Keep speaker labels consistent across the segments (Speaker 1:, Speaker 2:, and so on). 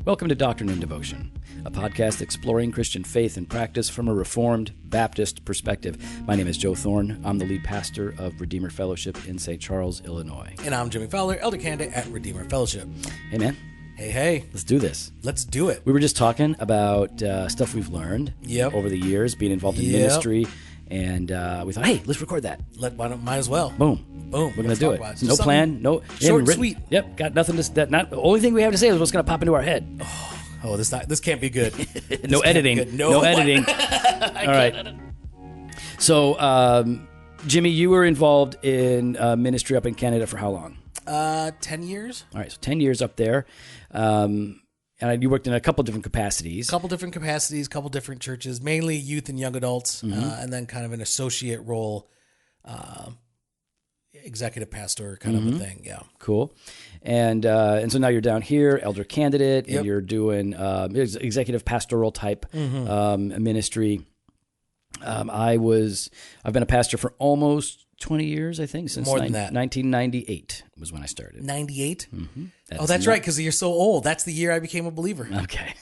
Speaker 1: Welcome to Doctrine and Devotion, a podcast exploring Christian faith and practice from a Reformed Baptist perspective. My name is Joe Thorne. I'm the lead pastor of Redeemer Fellowship in St. Charles, Illinois.
Speaker 2: And I'm Jimmy Fowler, elder candidate at Redeemer Fellowship.
Speaker 1: Hey, man.
Speaker 2: Hey.
Speaker 1: Let's do this.
Speaker 2: Let's do it.
Speaker 1: We were just talking about stuff we've learned over the years, being involved in ministry, and we thought, hey, let's record that.
Speaker 2: Might as well.
Speaker 1: Boom.
Speaker 2: Boom.
Speaker 1: We're going to do it. No plan. No.
Speaker 2: Short and sweet.
Speaker 1: Yep. Got nothing to. The only thing we have to say is what's going to pop into our head.
Speaker 2: Oh, this can't be good.
Speaker 1: No editing. No editing. All right. So, Jimmy, you were involved in ministry up in Canada for how long?
Speaker 2: 10 years.
Speaker 1: All right. So 10 years up there. And you worked in a couple different capacities.
Speaker 2: Couple different churches, mainly youth and young adults, and then kind of an associate role, executive pastor kind of a thing. Yeah.
Speaker 1: Cool. And so now you're down here, elder candidate, and you're doing executive pastoral type ministry. I've been a pastor for almost 20 years, I think, since
Speaker 2: more than that.
Speaker 1: 1998 was when I started.
Speaker 2: 98? Mm-hmm. That's right, because you're so old. That's the year I became a believer.
Speaker 1: Okay.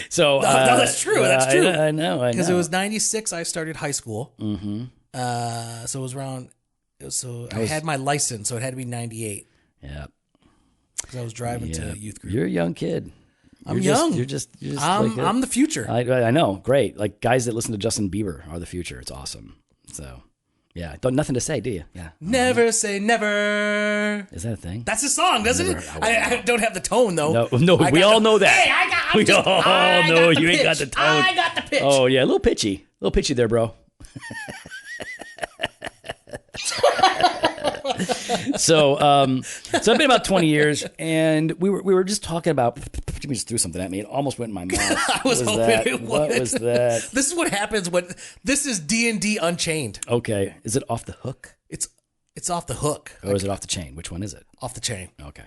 Speaker 1: So
Speaker 2: no, that's true. That's true.
Speaker 1: I know.
Speaker 2: Because it was 96 I started high school. Mm-hmm. So it was around. I had my license, so it had to be 98.
Speaker 1: Yeah.
Speaker 2: Because I was driving to youth group.
Speaker 1: You're a young kid.
Speaker 2: I'm young.
Speaker 1: You're just
Speaker 2: I'm the future.
Speaker 1: I know. Great. Like guys that listen to Justin Bieber are the future. It's awesome. So, yeah. Nothing to say, do you? Yeah.
Speaker 2: Never say never.
Speaker 1: Is that a thing?
Speaker 2: That's a song, doesn't it? I don't have the tone though.
Speaker 1: No. We all know that.
Speaker 2: Hey,
Speaker 1: we all know you ain't got the tone.
Speaker 2: I got the pitch.
Speaker 1: Oh yeah, a little pitchy there, bro. So I've been about 20 years, and we were just talking about. Jimmy just threw something at me. It almost went in my mouth.
Speaker 2: I was hoping it would.
Speaker 1: What was that?
Speaker 2: This is what happens when this is D&D Unchained.
Speaker 1: Okay, is it off the hook?
Speaker 2: It's off the hook.
Speaker 1: Or is it off the chain? Which one is it?
Speaker 2: Off the chain.
Speaker 1: Okay,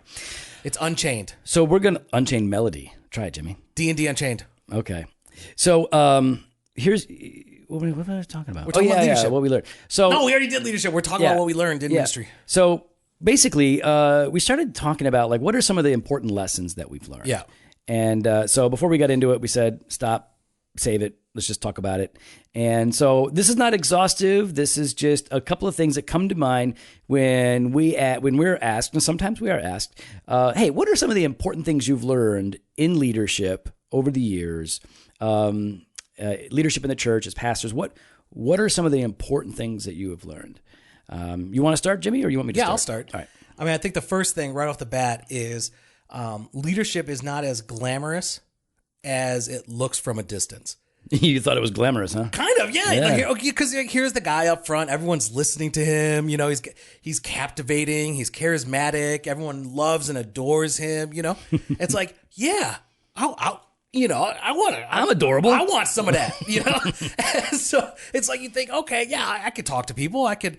Speaker 2: it's Unchained.
Speaker 1: So we're gonna unchain melody. Try it, Jimmy.
Speaker 2: D&D Unchained.
Speaker 1: Okay, so here's. What were we talking about?
Speaker 2: We're talking about leadership.
Speaker 1: What we learned. So
Speaker 2: no, we already did leadership. We're talking about what we learned in ministry.
Speaker 1: So basically, we started talking about like what are some of the important lessons that we've learned.
Speaker 2: Yeah.
Speaker 1: And so before we got into it, we said stop, save it. Let's just talk about it. And so this is not exhaustive. This is just a couple of things that come to mind when we're asked, and sometimes we are asked, hey, what are some of the important things you've learned in leadership over the years? Leadership in the church as pastors. What are some of the important things that you have learned? You want to start, Jimmy, or you want me to start?
Speaker 2: Yeah, I'll start.
Speaker 1: All right.
Speaker 2: I mean, I think the first thing right off the bat is leadership is not as glamorous as it looks from a distance.
Speaker 1: You thought it was glamorous, huh?
Speaker 2: Kind of, yeah. Because here's the guy up front. Everyone's listening to him. You know, he's captivating. He's charismatic. Everyone loves and adores him. You know, it's like, yeah, I'm
Speaker 1: adorable.
Speaker 2: I want some of that, you know? And so it's like you think, okay, yeah, I could talk to people. I could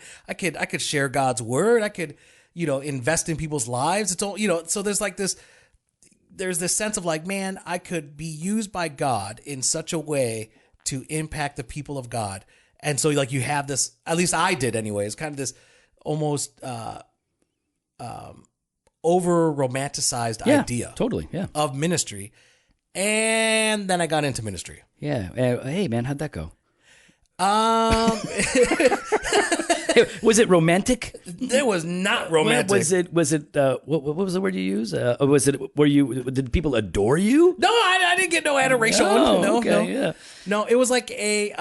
Speaker 2: share God's word. I could, invest in people's lives. It's all, so there's this sense of like, man, I could be used by God in such a way to impact the people of God. And so like you have this, at least I did anyways, kind of this almost over romanticized idea of ministry. And then I got into ministry.
Speaker 1: Yeah. Hey, man, how'd that go? Was it romantic?
Speaker 2: It was not romantic.
Speaker 1: Was it? What was the word you used? Did people adore you?
Speaker 2: No, I didn't get no adoration. No.
Speaker 1: Yeah.
Speaker 2: No, it was like you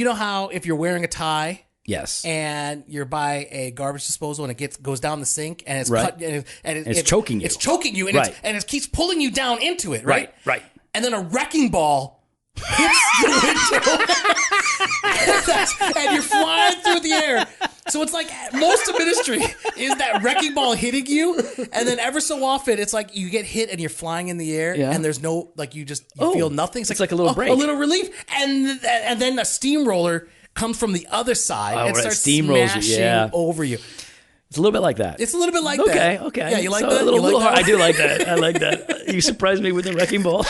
Speaker 2: know how if you're wearing a tie.
Speaker 1: Yes.
Speaker 2: And you're by a garbage disposal and it goes down the sink and it's cut and
Speaker 1: it's choking you.
Speaker 2: It's choking you and it keeps pulling you down into it, right?
Speaker 1: Right.
Speaker 2: And then a wrecking ball hits the window and you're flying through the air. So it's like most of ministry is that wrecking ball hitting you, and then ever so often it's like you get hit and you're flying in the air, and there's no you feel nothing.
Speaker 1: It's like a little break,
Speaker 2: a little relief, and then a steamroller comes from the other side and starts smashing over you.
Speaker 1: It's a little bit like that.
Speaker 2: It's a little bit like that.
Speaker 1: Okay.
Speaker 2: Yeah, you like that?
Speaker 1: A little hard. I do like that. I like that. You surprised me with the wrecking ball.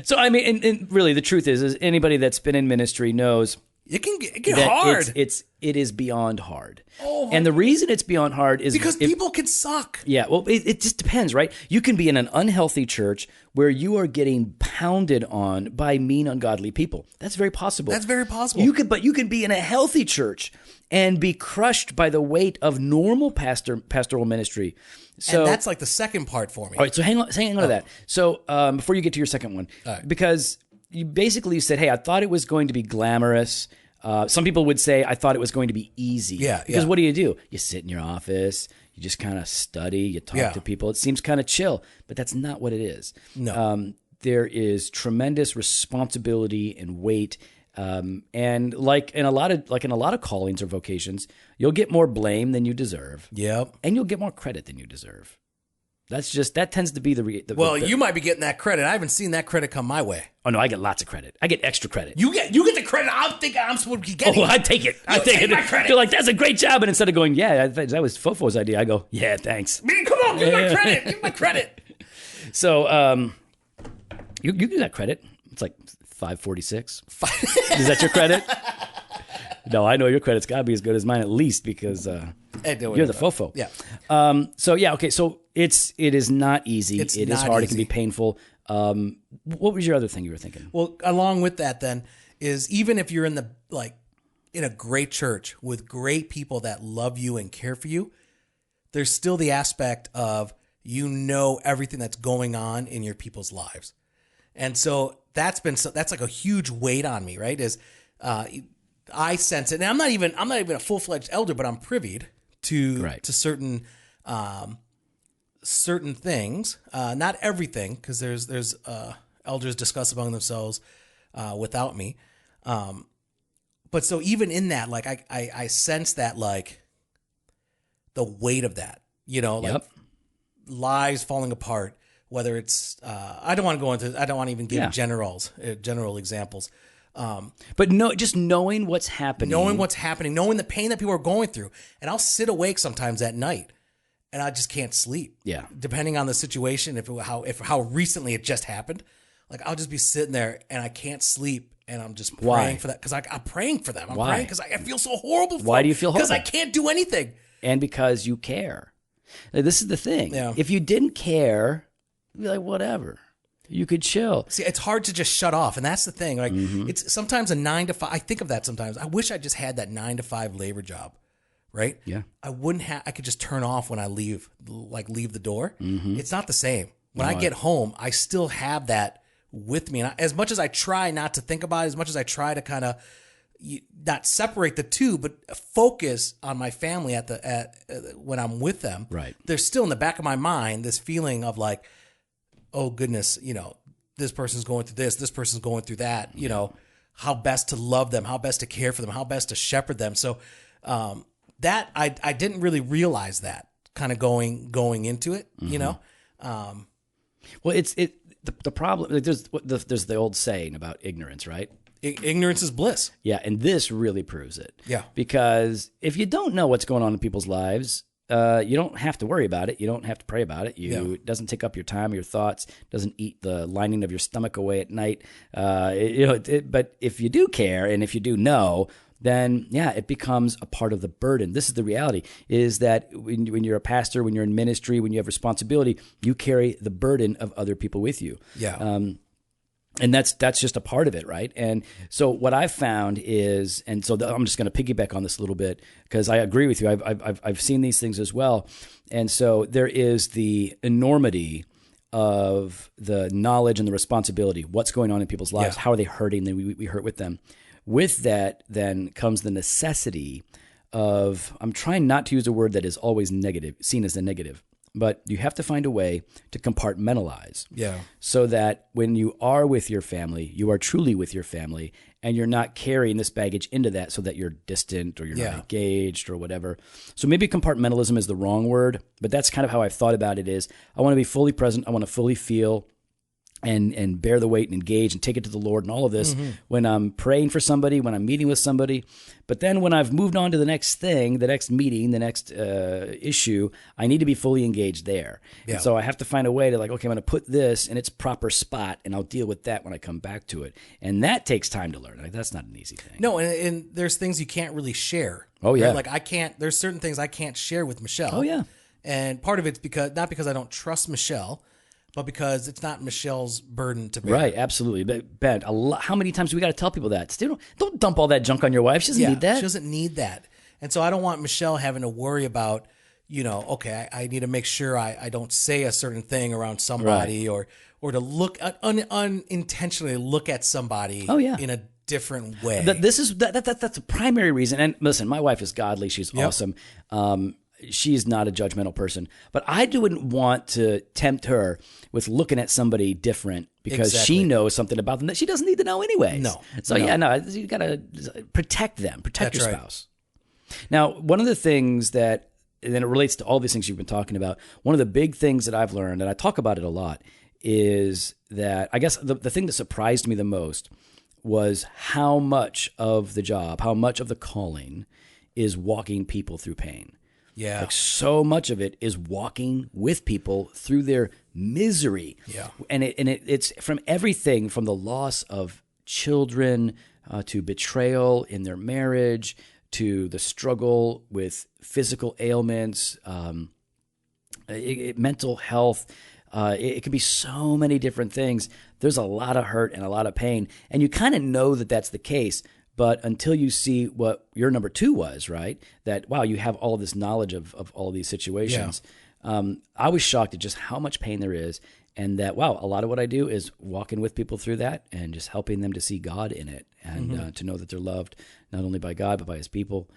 Speaker 1: So, I mean, and really the truth is anybody that's been in ministry knows
Speaker 2: it can get
Speaker 1: that
Speaker 2: hard.
Speaker 1: it is beyond hard.
Speaker 2: Oh,
Speaker 1: and the reason it's beyond hard is
Speaker 2: because people can suck.
Speaker 1: Yeah, well, it just depends, right? You can be in an unhealthy church where you are getting pounded on by mean, ungodly people. That's very possible.
Speaker 2: That's very possible.
Speaker 1: But you can be in a healthy church and be crushed by the weight of normal pastoral ministry. So
Speaker 2: And that's like the second part for me.
Speaker 1: all right, so hang on to that. So before you get to your second one, because you basically said, "Hey, I thought it was going to be glamorous." Some people would say, "I thought it was going to be easy."
Speaker 2: Yeah,
Speaker 1: Because
Speaker 2: yeah.
Speaker 1: what do? You sit in your office, you just kind of study, you talk
Speaker 2: Yeah.
Speaker 1: to people. It seems kind of chill, but that's not what it is.
Speaker 2: No.
Speaker 1: There is tremendous responsibility and weight. And like in a lot of callings or vocations, you'll get more blame than you deserve.
Speaker 2: Yep.
Speaker 1: And you'll get more credit than you deserve. That tends to be the
Speaker 2: Well, you might be getting that credit. I haven't seen that credit come my way.
Speaker 1: Oh no, I get lots of credit. I get extra credit.
Speaker 2: You get the credit. I'm thinking I'm supposed to be getting.
Speaker 1: Oh, I take it. I take
Speaker 2: take
Speaker 1: it.
Speaker 2: my credit.
Speaker 1: You're like, that's a great job. And instead of going, yeah, that was Fofo's idea, I go, yeah, thanks.
Speaker 2: Man, come on, give me my credit. Give me my credit.
Speaker 1: So you get that credit. It's like $5.46. Is that your credit? No, I know your credit's got to be as good as mine at least because you're the Fofo.
Speaker 2: Yeah.
Speaker 1: So yeah, okay. So it is not easy.
Speaker 2: It's
Speaker 1: It is
Speaker 2: not
Speaker 1: hard. It can
Speaker 2: easy.
Speaker 1: be painful. What was your other thing you were thinking?
Speaker 2: Well, along with that, then is even if you're in a great church with great people that love you and care for you, there's still the aspect of everything that's going on in your people's lives, and so that's like a huge weight on me, right? I sense it, and I'm not even a full-fledged elder, but I'm privied to certain certain things, not everything, because there's elders discuss among themselves without me. But so even in that, like I sense that like the weight of that, like lives falling apart, whether it's I don't want to even give general examples.
Speaker 1: But just knowing what's happening.
Speaker 2: Knowing the pain that people are going through. And I'll sit awake sometimes at night and I just can't sleep.
Speaker 1: Yeah.
Speaker 2: Depending on the situation, how recently it just happened. Like I'll just be sitting there and I can't sleep and I'm just praying for that. Because I'm praying for them. I'm praying because I feel so horrible for them.
Speaker 1: Why do you feel horrible?
Speaker 2: Because I can't do anything.
Speaker 1: And because you care. Like, this is the thing.
Speaker 2: Yeah.
Speaker 1: If you didn't care, you'd be like, whatever. You could chill.
Speaker 2: See, it's hard to just shut off, and that's the thing. Like, it's sometimes a 9 to 5. I think of that sometimes. I wish I just had that 9 to 5 labor job, right?
Speaker 1: Yeah.
Speaker 2: I wouldn't have. I could just turn off when I leave the door. It's not the same. When I get home, I still have that with me, and as much as I try not to think about it, as much as I try to kind of not separate the two, but focus on my family when I'm with them.
Speaker 1: Right.
Speaker 2: There's still in the back of my mind this feeling of like, oh goodness, this person's going through this person's going through that, how best to love them, how best to care for them, how best to shepherd them. So that I didn't really realize that kind of going into it,
Speaker 1: Well, the problem, like, there's the old saying about ignorance, right?
Speaker 2: Ignorance is bliss.
Speaker 1: Yeah, and this really proves it.
Speaker 2: Yeah.
Speaker 1: Because if you don't know what's going on in people's lives, you don't have to worry about it. You don't have to pray about it. It doesn't take up your time or your thoughts. Doesn't eat the lining of your stomach away at night. But if you do care and if you do know, then it becomes a part of the burden. This is the reality: is that when you're a pastor, when you're in ministry, when you have responsibility, you carry the burden of other people with you.
Speaker 2: Yeah.
Speaker 1: And that's just a part of it, right? And so what I've found is, I'm just going to piggyback on this a little bit because I agree with you. I've seen these things as well, and so there is the enormity of the knowledge and the responsibility. What's going on in people's lives? How are they hurting? Then we hurt with them. With that, then comes the necessity of, I'm trying not to use a word that is always negative, seen as a negative. But you have to find a way to compartmentalize.
Speaker 2: Yeah.
Speaker 1: So that when you are with your family, you are truly with your family, and you're not carrying this baggage into that so that you're distant or you're not engaged or whatever. So maybe compartmentalism is the wrong word, but that's kind of how I've thought about it is I want to be fully present. I want to fully feel. and bear the weight and engage and take it to the Lord and all of this when I'm praying for somebody, when I'm meeting with somebody. But then when I've moved on to the next thing, the next meeting, the next issue, I need to be fully engaged there.
Speaker 2: Yeah.
Speaker 1: And so I have to find a way to okay, I'm going to put this in its proper spot and I'll deal with that when I come back to it. And that takes time to learn. That's not an easy thing.
Speaker 2: No, and there's things you can't really share.
Speaker 1: Oh, yeah.
Speaker 2: Like there's certain things I can't share with Michelle.
Speaker 1: Oh, yeah.
Speaker 2: And part of it's not because I don't trust Michelle, but because it's not Michelle's burden to bear.
Speaker 1: Right, absolutely. But Ben, how many times do we got to tell people that? Still, don't dump all that junk on your wife. She doesn't need that.
Speaker 2: She doesn't need that. And so I don't want Michelle having to worry about, okay, I need to make sure I don't say a certain thing around somebody or to look unintentionally look at somebody in a different way.
Speaker 1: That's a primary reason. And listen, my wife is godly. She's awesome. She's not a judgmental person, but I wouldn't want to tempt her with looking at somebody different because she knows something about them that she doesn't need to know anyway.
Speaker 2: No.
Speaker 1: So you got to protect them, protect your spouse. Now, one of the things that, and then it relates to all these things you've been talking about, one of the big things that I've learned, and I talk about it a lot, is that I guess the thing that surprised me the most was how much of the job, how much of the calling is walking people through pain.
Speaker 2: Yeah.
Speaker 1: Like so much of it is walking with people through their misery.
Speaker 2: Yeah.
Speaker 1: And it's from everything from the loss of children to betrayal in their marriage to the struggle with physical ailments, mental health. It can be so many different things. There's a lot of hurt and a lot of pain. And you kind of know that that's the case. But until you see what your number two was, right? That, wow, you have all of this knowledge of all of these situations. Yeah. I was shocked at just how much pain there is. And that, wow, a lot of what I do is walking with people through that and just helping them to see God in it and to know that they're loved not only by God, but by his people.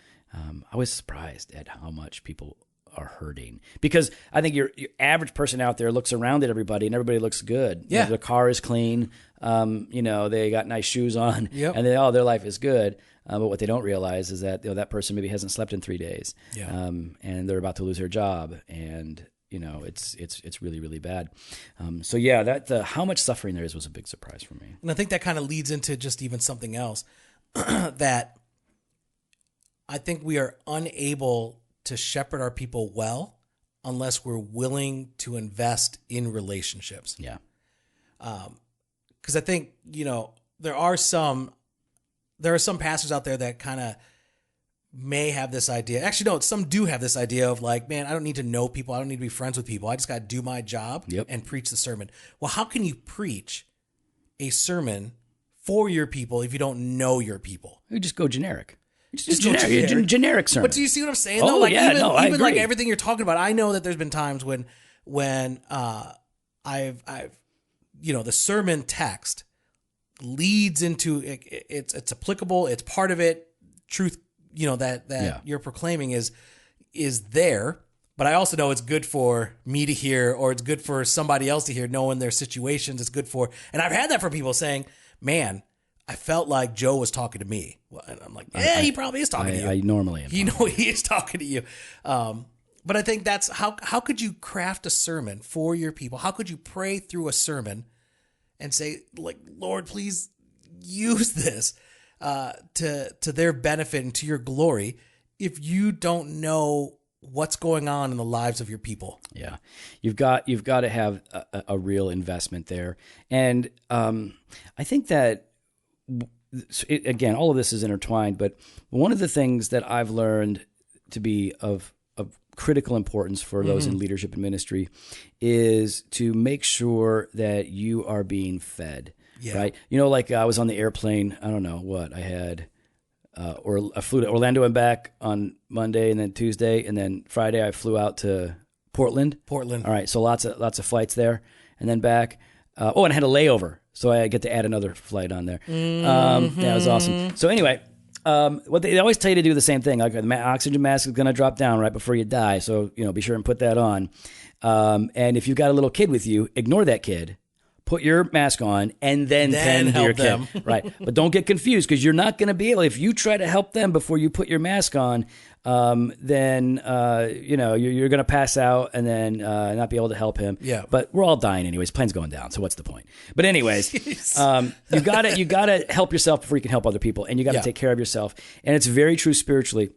Speaker 1: I was surprised at how much people are hurting because I think your average person out there looks around at everybody and everybody looks good.
Speaker 2: Yeah.
Speaker 1: The car is clean. They got nice shoes on
Speaker 2: yep.
Speaker 1: and their life is good. But what they don't realize is that that person maybe hasn't slept in 3 days.
Speaker 2: Yeah.
Speaker 1: And they're about to lose their job and it's really, really bad. That how much suffering there is was a big surprise for me.
Speaker 2: And I think that kind of leads into just even something else that I think we are unable to shepherd our people well unless we're willing to invest in relationships.
Speaker 1: Yeah.
Speaker 2: Because I think, there are some pastors out there that kind of may have this idea. Actually, no, some do have this idea of like, man, I don't need to know people. I don't need to be friends with people. I just got to do my job and preach the sermon. Well, how can you preach a sermon for your people if you don't know your people?
Speaker 1: You just go generic.
Speaker 2: Just generic.
Speaker 1: Generic sermon.
Speaker 2: But do you see what I'm saying?
Speaker 1: Oh,
Speaker 2: though? Like,
Speaker 1: yeah, I
Speaker 2: even like
Speaker 1: agree.
Speaker 2: everything you're talking about, I know that there's been times when I've the sermon text leads into it's applicable, it's part of it, truth, that you're proclaiming is there. But I also know it's good for me to hear, or it's good for somebody else to hear, knowing their situations. It's good for, and I've had that from people saying, man, I felt like Joe was talking to me. And I'm like, he probably is talking to you.
Speaker 1: I normally am.
Speaker 2: He is talking to you. But I think that's how could you craft a sermon for your people? How could you pray through a sermon and say, like, Lord, please use this to their benefit and to your glory if you don't know what's going on in the lives of your people?
Speaker 1: Yeah, you've got to have a real investment there. And I think that, again, all of this is intertwined, but one of the things that I've learned to be of critical importance for those in leadership and ministry is to make sure that you are being fed, right? Like I was on the airplane, I don't know what, I had, I flew to Orlando and back on Monday and then Tuesday, and then Friday I flew out to Portland. All right, so lots of flights there, and then back. And I had a layover, so I get to add another flight on there. That was awesome. So anyway, what they always tell you to do the same thing. Like the oxygen mask is going to drop down right before you die, so be sure and put that on. And if you've got a little kid with you, ignore that kid. put your mask on, and then tend to
Speaker 2: help
Speaker 1: your
Speaker 2: them.
Speaker 1: kid. Right. But don't get confused, because you're not going to be able, if you try to help them before you put your mask on, then you're going to pass out and then not be able to help him.
Speaker 2: Yeah.
Speaker 1: But we're all dying anyways. Plane's going down, so what's the point? But anyways, you gotta help yourself before you can help other people, and you got to take care of yourself. And it's very true spiritually.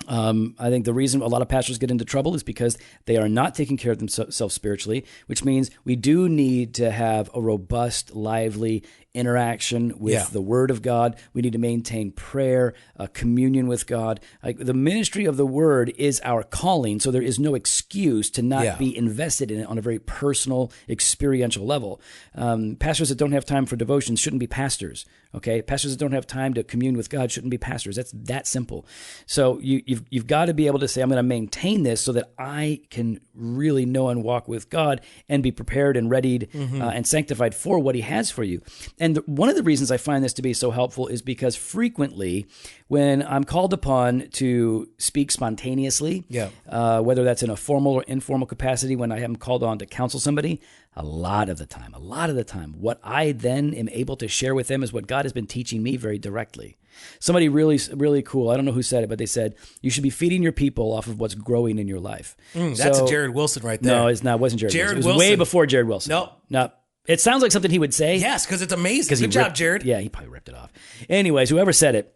Speaker 1: I think the reason a lot of pastors get into trouble is because they are not taking care of themselves spiritually, which means we do need to have a robust, lively interaction with the Word of God. We need to maintain prayer, communion with God. Like, the ministry of the Word is our calling, so there is no excuse to not be invested in it on a very personal, experiential level. Pastors that don't have time for devotions shouldn't be pastors. Okay, pastors that don't have time to commune with God shouldn't be pastors. That's that simple. So you've got to be able to say, I'm going to maintain this so that I can really know and walk with God and be prepared and readied and sanctified for what He has for you. And one of the reasons I find this to be so helpful is because frequently when I'm called upon to speak spontaneously, whether that's in a formal or informal capacity, when I am called on to counsel somebody, a lot of the time, what I then am able to share with them is what God has been teaching me very directly. Somebody really, really cool, I don't know who said it, but they said, you should be feeding your people off of what's growing in your life.
Speaker 2: That's a Jared Wilson right there.
Speaker 1: No, it's not. It wasn't Jared Wilson. It was
Speaker 2: Wilson.
Speaker 1: way before Jared Wilson. No. It sounds like something he would say.
Speaker 2: Yes, because it's amazing. Good job, Jared.
Speaker 1: Yeah, he probably ripped it off. Anyways, whoever said it,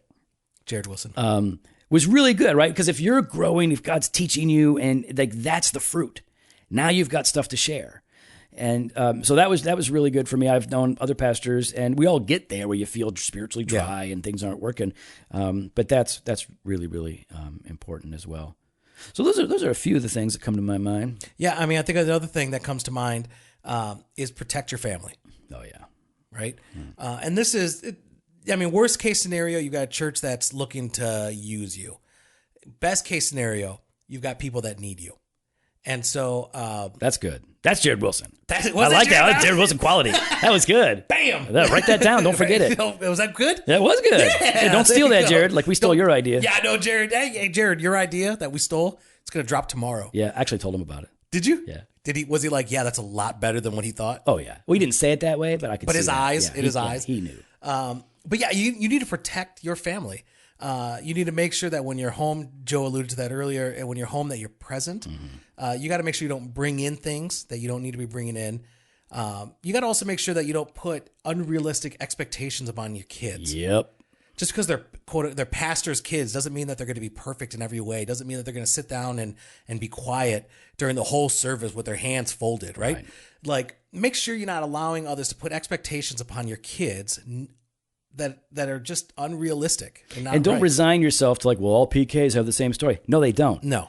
Speaker 2: Jared Wilson,
Speaker 1: was really good, right? Because if you're growing, if God's teaching you, and like that's the fruit, now you've got stuff to share. And so that was really good for me. I've known other pastors, and we all get there where you feel spiritually dry and things aren't working. But that's really, really important as well. So those are a few of the things that come to my mind.
Speaker 2: Yeah, I mean, I think another thing that comes to mind is protect your family.
Speaker 1: Oh yeah,
Speaker 2: right. And this is, worst case scenario, you've got a church that's looking to use you. Best case scenario, you've got people that need you. And so
Speaker 1: that's good. That's Jared Wilson.
Speaker 2: I
Speaker 1: like that. That's Jared Wilson quality. That was good.
Speaker 2: Bam.
Speaker 1: Write that down. Don't forget it.
Speaker 2: Was that good?
Speaker 1: That was good.
Speaker 2: Yeah,
Speaker 1: hey, don't steal that, Jared. Like we stole your idea.
Speaker 2: Yeah, no, Jared. Hey, Jared, your idea that we stole, it's going to drop tomorrow.
Speaker 1: Yeah, I actually told him about it.
Speaker 2: Did you?
Speaker 1: Yeah.
Speaker 2: Was he like, yeah, that's a lot better than what he thought?
Speaker 1: Oh, yeah. Well, he didn't say it that way, but I could see
Speaker 2: his eyes,
Speaker 1: yeah,
Speaker 2: his eyes.
Speaker 1: He knew.
Speaker 2: But yeah, you need to protect your family. You need to make sure that when you're home, Joe alluded to that earlier, and when you're home that you're present. You got to make sure you don't bring in things that you don't need to be bringing in. You got to also make sure that you don't put unrealistic expectations upon your kids.
Speaker 1: Yep.
Speaker 2: Just because they're pastors' kids doesn't mean that they're going to be perfect in every way. Doesn't mean that they're going to sit down and be quiet during the whole service with their hands folded, right? Like, make sure you're not allowing others to put expectations upon your kids that are just unrealistic. And
Speaker 1: don't resign yourself to like, well, all PKs have the same story. No, they don't.
Speaker 2: No.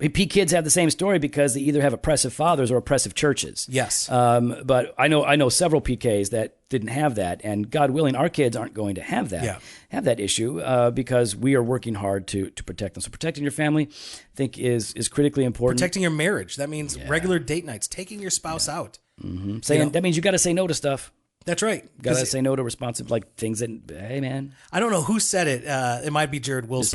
Speaker 1: P kids have the same story because they either have oppressive fathers or oppressive churches.
Speaker 2: Yes.
Speaker 1: But I know several PKs that didn't have that, and God willing, our kids aren't going to have that issue because we are working hard to protect them. So protecting your family, I think, is critically important.
Speaker 2: Protecting your marriage. That means regular date nights, taking your spouse out.
Speaker 1: Mm-hmm. That means you got to say no to stuff.
Speaker 2: That's right.
Speaker 1: Got to say no to responsive, like things that, hey, man.
Speaker 2: I don't know who said it. It might be Jared Wilson.
Speaker 1: It's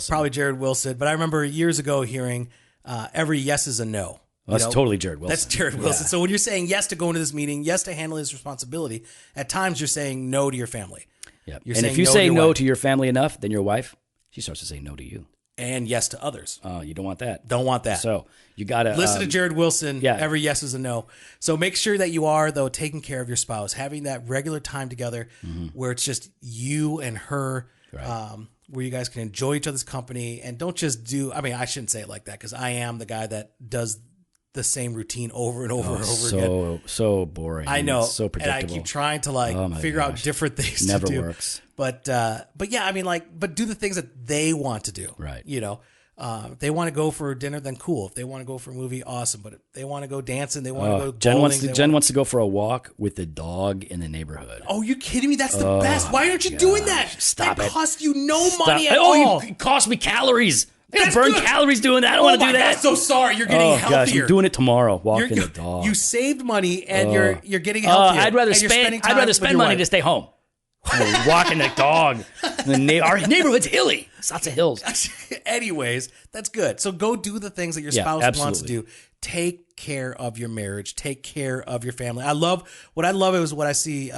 Speaker 1: probably Jared Wilson.
Speaker 2: But I remember years ago hearing every yes is a no.
Speaker 1: Well, that's totally Jared Wilson.
Speaker 2: That's Jared Wilson. Yeah. So when you're saying yes to go into this meeting, yes to handle this responsibility, at times you're saying no to your family.
Speaker 1: Yeah. And if you say no to your family enough, then your wife, she starts to say no to you.
Speaker 2: And yes to others.
Speaker 1: Oh, you don't want that.
Speaker 2: Don't want that.
Speaker 1: So you got to
Speaker 2: listen to Jared Wilson. Yeah. Every yes is a no. So make sure that you are, though, taking care of your spouse, having that regular time together where it's just you and her, where you guys can enjoy each other's company, and don't just I shouldn't say it like that because I am the guy that does the same routine over and over and over again.
Speaker 1: So boring.
Speaker 2: I know.
Speaker 1: So predictable.
Speaker 2: And I keep trying to figure out different things to do.
Speaker 1: Never works.
Speaker 2: But yeah, but do the things that they want to do.
Speaker 1: Right.
Speaker 2: If they want to go for dinner, then cool. If they want to go for a movie, awesome. But if they want to go dancing, they want to go bowling.
Speaker 1: Jen wants to go for a walk with the dog in the neighborhood.
Speaker 2: Oh, you kidding me? That's the best. Why aren't you doing that?
Speaker 1: Stop
Speaker 2: that
Speaker 1: it.
Speaker 2: Costs you no money at all.
Speaker 1: It costs me calories. I gotta burn calories doing that. I don't want to do that.
Speaker 2: I'm so sorry. You're getting healthier.
Speaker 1: Gosh, I'm doing it tomorrow. Walking the dog.
Speaker 2: You saved money and you're getting healthier.
Speaker 1: I'd rather spend money to stay home. Walking the dog. Our neighborhood's hilly. There's lots of hills.
Speaker 2: Anyways, that's good. So go do the things that your spouse wants to do. Take take care of your marriage, take care of your family. I love what I see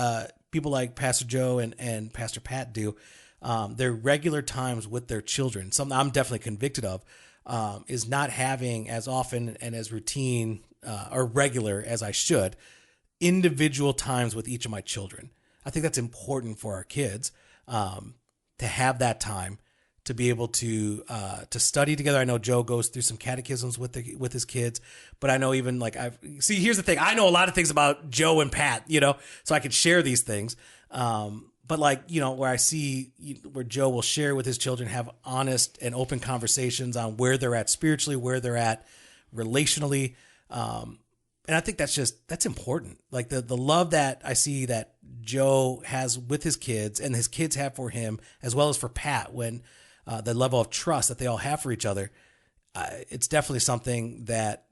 Speaker 2: people like Pastor Joe and Pastor Pat do. Their regular times with their children, something I'm definitely convicted of, is not having as often and as routine or regular as I should individual times with each of my children. I think that's important for our kids to have that time to be able to study together. I know Joe goes through some catechisms with his kids, but I know even like here's the thing. I know a lot of things about Joe and Pat, so I could share these things. But where I see where Joe will share with his children, have honest and open conversations on where they're at spiritually, where they're at relationally. And I think that's important. Like the love that I see that Joe has with his kids and his kids have for him, as well as for Pat, when the level of trust that they all have for each other, it's definitely something that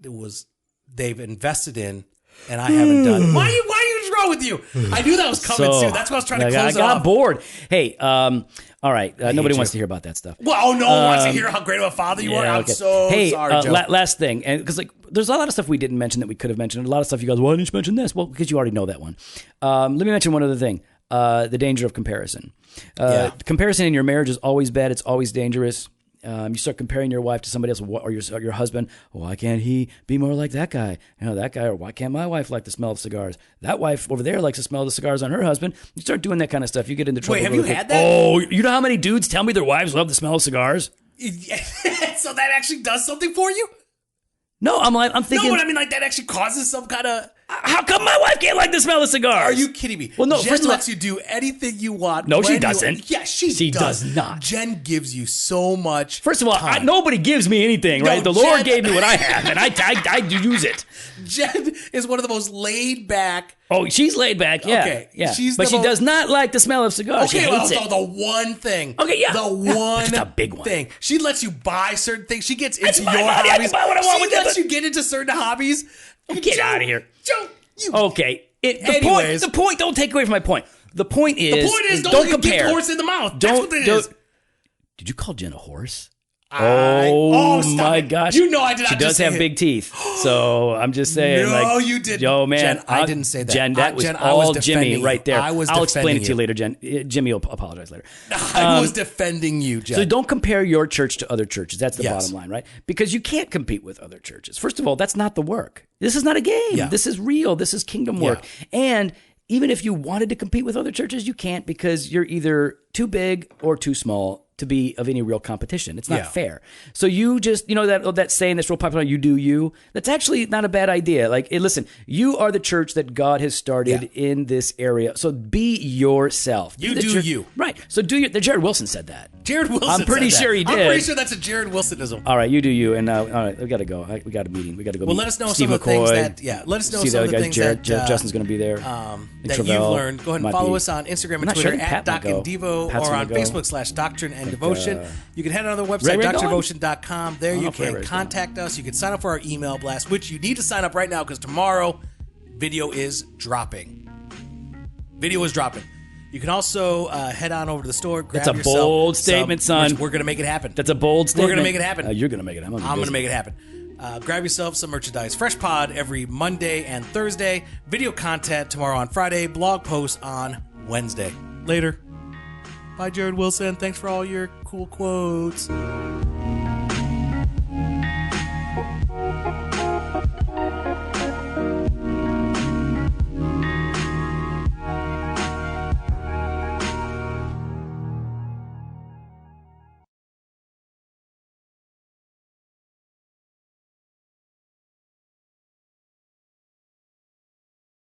Speaker 2: they've invested in, and I haven't done. Why are you wrong with you? I knew that was coming soon. That's why I was trying to close it off.
Speaker 1: I got bored. Hey, all right. Nobody wants to hear about that stuff.
Speaker 2: Well, no one wants to hear how great of a father you are. I'm so sorry, Joe.
Speaker 1: Last thing, and because there's a lot of stuff we didn't mention that we could have mentioned. A lot of stuff you guys, why didn't you mention this? Well, because you already know that one. Let me mention one other thing. The danger of comparison. Comparison in your marriage is always bad. It's always dangerous. You start comparing your wife to somebody else, or your husband. Why can't he be more like that guy? That guy. Or why can't my wife like the smell of cigars? That wife over there likes the smell of the cigars on her husband. You start doing that kind of stuff, you get into trouble.
Speaker 2: Wait, have you had that?
Speaker 1: Oh, you know how many dudes tell me their wives love the smell of cigars?
Speaker 2: So that actually does something for you?
Speaker 1: No, I'm thinking.
Speaker 2: No, but I mean, that actually causes some kind of.
Speaker 1: How come my wife can't like the smell of cigars?
Speaker 2: Are you kidding me?
Speaker 1: Well, no.
Speaker 2: Jen
Speaker 1: first of all,
Speaker 2: lets you do anything you want.
Speaker 1: No, she doesn't.
Speaker 2: Yeah, she
Speaker 1: does not.
Speaker 2: Jen gives you so much.
Speaker 1: First of all, nobody gives me anything, right? The Lord gave me what I have, and I use it.
Speaker 2: Jen is one of the most laid back.
Speaker 1: Oh, she's laid back, yeah.
Speaker 2: Okay,
Speaker 1: yeah. But she does not like the smell of cigars.
Speaker 2: Okay,
Speaker 1: she hates it.
Speaker 2: The one thing.
Speaker 1: Okay, yeah.
Speaker 2: The one
Speaker 1: It's a big one.
Speaker 2: thing. She lets you buy certain things. She gets into your
Speaker 1: hobbies.
Speaker 2: hobbies.
Speaker 1: I buy what I want
Speaker 2: She lets you get into certain hobbies.
Speaker 1: Get out of here.
Speaker 2: Joe,
Speaker 1: okay. The point, don't take away from my point. The point is don't compare.
Speaker 2: Give horse in the mouth. That's what it is.
Speaker 1: Did you call Jen a horse?
Speaker 2: Stop
Speaker 1: my
Speaker 2: it.
Speaker 1: gosh.
Speaker 2: You know I did not.
Speaker 1: She does have big teeth. So I'm just saying.
Speaker 2: No, you didn't.
Speaker 1: Yo, man.
Speaker 2: Jen, I didn't say that.
Speaker 1: Jen, that was all Jimmy right there. I'll explain it to you later, Jen. Jimmy will apologize later.
Speaker 2: I was defending you, Jen.
Speaker 1: So don't compare your church to other churches. That's the bottom line, right? Because you can't compete with other churches. First of all, that's not the work. This is not a game.
Speaker 2: Yeah.
Speaker 1: This is real. This is kingdom work. And even if you wanted to compete with other churches, you can't, because you're either too big or too small to be of any real competition. It's not fair. So you just, that saying that's real popular, you do you, that's actually not a bad idea. Like, listen, you are the church that God has started in this area. So be yourself.
Speaker 2: You do you.
Speaker 1: Right. So do you. Jared Wilson said that.
Speaker 2: Jared Wilson
Speaker 1: I'm pretty
Speaker 2: said
Speaker 1: sure
Speaker 2: that.
Speaker 1: he did.
Speaker 2: I'm pretty sure that's a Jared Wilsonism.
Speaker 1: All right, you do you. And all right, we got to go. We got a meeting. We got to go.
Speaker 2: Well,
Speaker 1: meet
Speaker 2: let us know
Speaker 1: Steve
Speaker 2: some of the
Speaker 1: McCoy,
Speaker 2: things that, let us know some of the things
Speaker 1: Jared,
Speaker 2: that
Speaker 1: Justin's going to be there.
Speaker 2: That you've learned. Go ahead and follow us on Instagram and Twitter at Doc and Devo, or on Facebook /Doctrine and Devotion. You can head on our website, drdevotion.com. There you can contact us. You can sign up for our email blast, which you need to sign up right now because tomorrow video is dropping. You can also head on over to the store, grab yourself.
Speaker 1: That's a bold statement, son.
Speaker 2: We're going to make it happen.
Speaker 1: That's a bold statement.
Speaker 2: We're going to make it happen.
Speaker 1: You're going to make it happen.
Speaker 2: I'm going to make it happen. Grab yourself some merchandise. Fresh Pod every Monday and Thursday. Video content tomorrow on Friday. Blog posts on Wednesday. Later. Bye, Jared Wilson. Thanks for all your cool quotes.